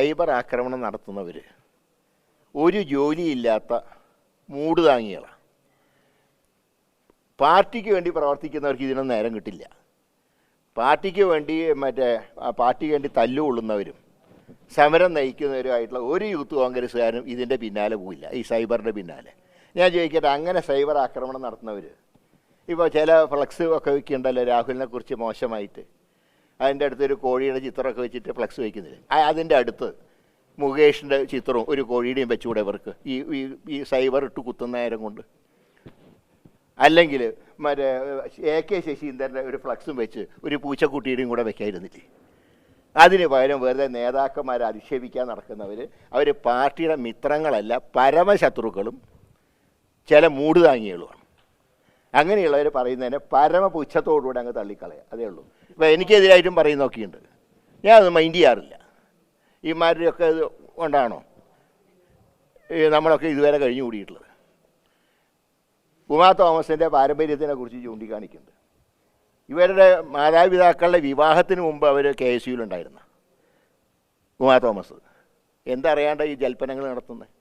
Cyber ആക്രമണം നടത്തുന്നവർ ഒരു ജോലിയില്ലാത്ത മൂട് താങ്ങികളാണ്. പാർട്ടിക്ക് വേണ്ടി പ്രവർത്തിക്കുന്നവർക്ക് ഇതിനൊന്നും നേരം കിട്ടില്ല. പാർട്ടിക്ക് വേണ്ടി പാർട്ടിക്ക് വേണ്ടി തല്ലുകൊള്ളുന്നവരും സമരം നയിക്കുന്നവരുമായിട്ടുള്ള ഒരു യൂത്ത് കോൺഗ്രസ്സുകാരും ഇതിൻ്റെ പിന്നാലെ പോയില്ല, ഈ സൈബറിൻ്റെ പിന്നാലെ. ഞാൻ ചോദിക്കട്ടെ, അങ്ങനെ സൈബർ ആക്രമണം നടത്തുന്നവർ ഇപ്പോൾ ചില ഫ്ലക്സ് ഒക്കെ വയ്ക്കുന്നുണ്ടല്ലോ രാഹുലിനെ കുറിച്ച് മോശമായിട്ട്, അതിൻ്റെ അടുത്തൊരു കോഴിയുടെ ചിത്രമൊക്കെ വെച്ചിട്ട് ഫ്ലക്സ് വയ്ക്കുന്നില്ല, അതിൻ്റെ അടുത്ത് മുകേഷിൻ്റെ ചിത്രവും ഒരു കോഴിയുടെയും വെച്ചുകൂടെ ഇവർക്ക് ഈ സൈബർ ഇട്ട് കുത്തുന്ന നേരം കൊണ്ട്? അല്ലെങ്കിൽ AK ശശീന്ദ്രൻ്റെ ഒരു ഫ്ലക്സും വെച്ച് ഒരു പൂച്ചക്കുട്ടിയുടെയും കൂടെ വെക്കായിരുന്നില്ലേ? അതിന് പകരം വെറുതെ നേതാക്കന്മാരെ അധിക്ഷേപിക്കാൻ നടക്കുന്നവർ, അവർ പാർട്ടിയുടെ മിത്രങ്ങളല്ല, പരമശത്രുക്കളും ചില മൂടുതാങ്ങികളുമാണ്. അങ്ങനെയുള്ളവർ പറയുന്നതിനെ പരമപുച്ഛത്തോടുകൂടി അങ്ങ് തള്ളിക്കളയുക, അതേ ഉള്ളൂ. ഇപ്പോൾ എനിക്കെതിരായിട്ടും പറയുന്നൊക്കെയുണ്ട്, ഞാൻ അത് മൈൻഡ് ചെയ്യാറില്ല. ഇമാരുടെയൊക്കെ ഇത് കൊണ്ടാണോ നമ്മളൊക്കെ ഇതുവരെ കഴിഞ്ഞു കൂടിയിട്ടുള്ളത്? ഉമാ തോമസിൻ്റെ പാരമ്പര്യത്തിനെ കുറിച്ച് ചൂണ്ടിക്കാണിക്കുന്നുണ്ട്. ഇവരുടെ മാതാപിതാക്കളുടെ വിവാഹത്തിന് മുമ്പ് അവർ KSUവിലുണ്ടായിരുന്ന ഉമാ തോമസ് എന്തറിയാണ്ട് ഈ ജൽപ്പനങ്ങൾ നടത്തുന്നത്?